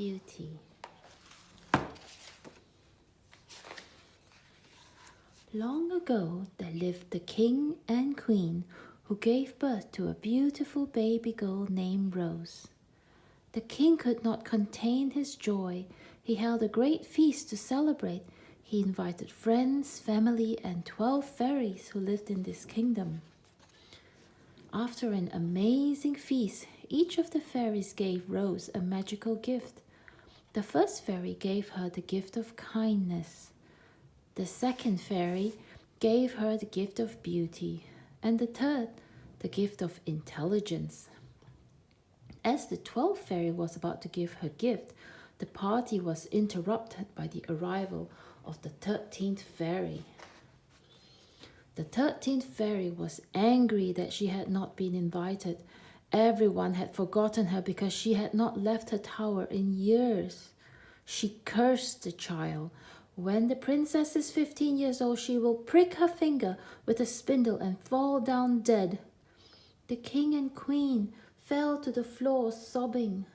Beauty. Long ago, there lived the king and queen who gave birth to a beautiful baby girl named Rose. The king could not contain his joy. He held a great feast to celebrate. He invited friends, family, and 12 fairies who lived in this kingdom. After an amazing feast, each of the fairies gave Rose a magical gift. The first fairy gave her the gift of kindness. The second fairy gave her the gift of beauty, and the third, the gift of intelligence. As the 12th fairy was about to give her gift, the party was interrupted by the arrival of the 13th fairy. The 13th fairy was angry that she had not been invited. Everyone had forgotten her because she had not left her tower in years. She cursed the child. When the princess is 15 years old, she will prick her finger with a spindle and fall down dead. The king and queen fell to the floor sobbing.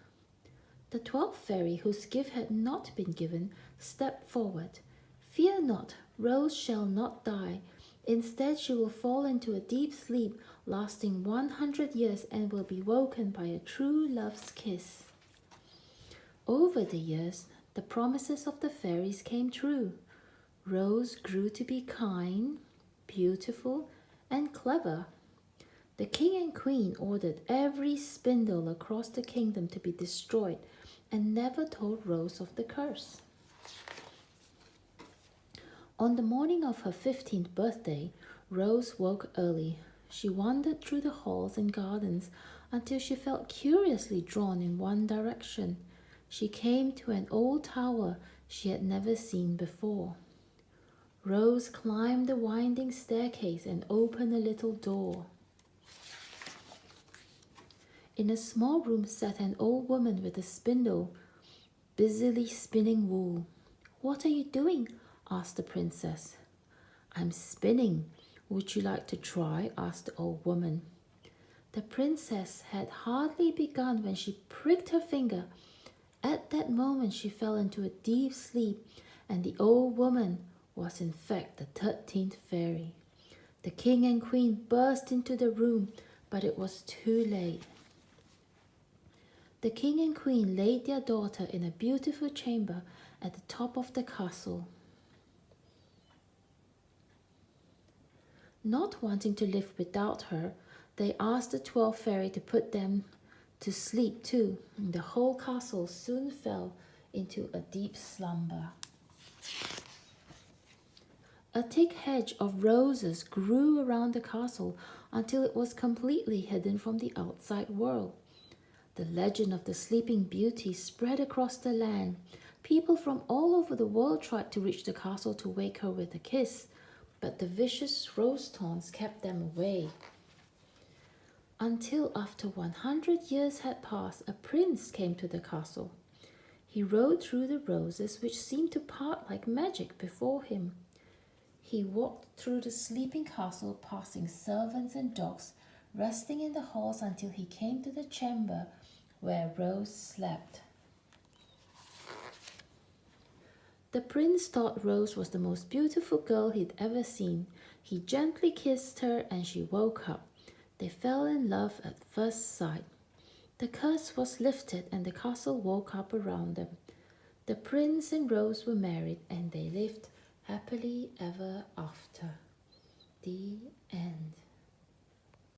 The 12th fairy, whose gift had not been given, stepped forward. Fear not, Rose shall not die. Instead, she will fall into a deep sleep lasting 100 years and will be woken by a true love's kiss. Over the years, the promises of the fairies came true. Rose grew to be kind, beautiful, and clever. The king and queen ordered every spindle across the kingdom to be destroyed and never told Rose of the curse. On the morning of her 15th birthday, Rose woke early. She wandered through the halls and gardens until she felt curiously drawn in one direction. She came to an old tower she had never seen before. Rose climbed the winding staircase and opened a little door. In a small room sat an old woman with a spindle, busily spinning wool. "What are you doing?" asked the princess. "I'm spinning. Would you like to try?" asked the old woman. The princess had hardly begun when she pricked her finger. At that moment she fell into a deep sleep, and the old woman was in fact the 13th fairy. The king and queen burst into the room, but it was too late. The king and queen laid their daughter in a beautiful chamber at the top of the castle. Not wanting to live without her, they asked the 12th fairy to put them to sleep too. The whole castle soon fell into a deep slumber. A thick hedge of roses grew around the castle until it was completely hidden from the outside world. The legend of the Sleeping Beauty spread across the land. People from all over the world tried to reach the castle to wake her with a kiss, but the vicious rose thorns kept them away. Until after 100 years had passed, a prince came to the castle. He rode through the roses, which seemed to part like magic before him. He walked through the sleeping castle, passing servants and dogs, resting in the halls until he came to the chamber where Rose slept. The prince thought Rose was the most beautiful girl he'd ever seen. He gently kissed her and she woke up. They fell in love at first sight. The curse was lifted and the castle woke up around them. The prince and Rose were married and they lived happily ever after. The end.